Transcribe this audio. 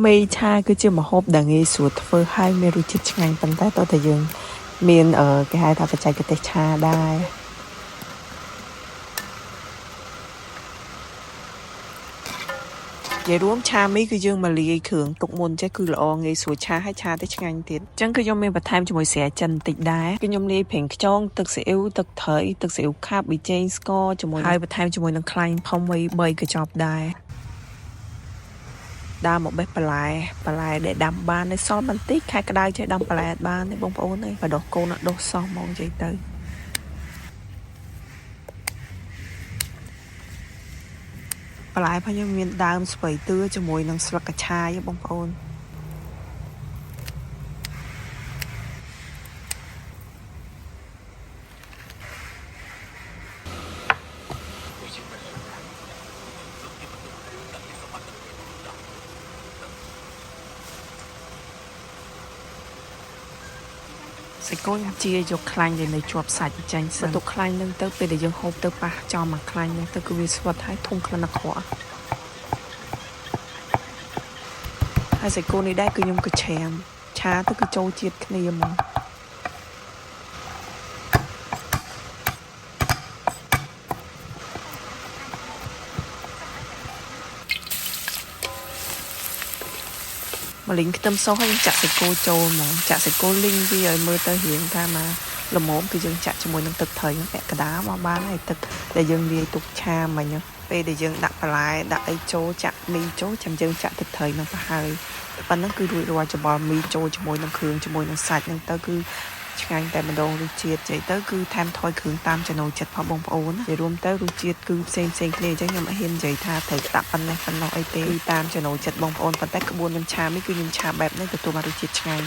មេឆាគឺជាម្ហូបដែលងាយស្រួលធ្វើហើយមានរសជាតិឆ្ងាញ់ប៉ុន្តែតើតើយើងមានគេហៅថាបច្ចេកទេសឆាដែរនិយាយរួមឆាមីគឺយើងមកលាយគ្រឿងទុកមុនចេះគឺល្អងាយស្រួលឆាហើយឆាទៅឆ្ងាញ់ទៀតអញ្ចឹងគឺខ្ញុំមានបន្ថែមជាមួយស្រាចិនបន្តិចដែរគឺខ្ញុំលាយប្រេងខ្យងទឹកស៊ីអ៊ីវទឹកត្រីទឹកស៊ីអ៊ីវខាប់ប៊ីចេងស្ករជាមួយហើយបន្ថែមជាមួយនឹងខ្លាញ់ផុំ3ក៏ចប់ដែរដើរមកបេះបន្លែដែលដាំបាននៅសល់បន្តិចខែក្តៅចេះដាំបន្លែបានទេបងប្អូនអើយបដោះកូនដុះសោះហ្មងនិយាយទៅបន្លែផងខ្ញុំមានដើមស្ពៃតឿជាមួយនឹងស្លឹកកញ្ឆាយបងប្អូនសាច់គោខ្ញុំជាយកខ្លាញ់ដែលនៅជាប់សាច់ចាញ់សិនទុកខ្លាញ់នឹងទៅពេលដែលយើងហូបទៅប៉ះចំមកខ្លាញ់នឹងទៅគឺវាស្វិតហើយធុំក្លិនអាក្រក់ហើយសាច់គោនេះដែរគឺខ្ញុំក៏ឆាទៅគឺចូលជាតិគ្នាហ្មងមកលីងខ្ទឹមសហើយខ្ញុំចាក់សាច់គោចូលហ្មងចាក់សាច់គោលីងវាឲ្យមើលទៅរៀងថាមកល្មមគឺយើងចាក់ជាមួយនឹងទឹកត្រីពាក់កដាមកបានហើយទឹកដែលយើងលាយទុកឆាមិញពេលដែលយើងដាក់បន្លែដាក់អីចូលចាក់មីចូលចាំយើងចាក់ទឹកត្រីនឹងទៅហើយប៉ុណ្ណឹងគឺរួចរាល់ច្របល់មីចូលជាមួយនឹងគ្រឿងជាមួយនឹងសាច់ហ្នឹងទៅគឺឆ្ងាញ់តែម្ដងរសជាតិនិយាយទៅគឺថែមថយគ្រឿងតាមចំណូលចិត្តផងបងប្អូននិយាយរួមទៅរសជាតិគឺផ្សេងគ្នាអញ្ចឹងខ្ញុំអត់ហ៊ាននិយាយថាត្រូវដាក់ប៉ុណ្ណេះអីទេតាមចំណូលចិត្តបងប្អូនប៉ុន្តែក្បួននឹងឆានេះគឺខ្ញុំឆាបែបនេះទទួលបានរសជាតិឆ្ងាញ់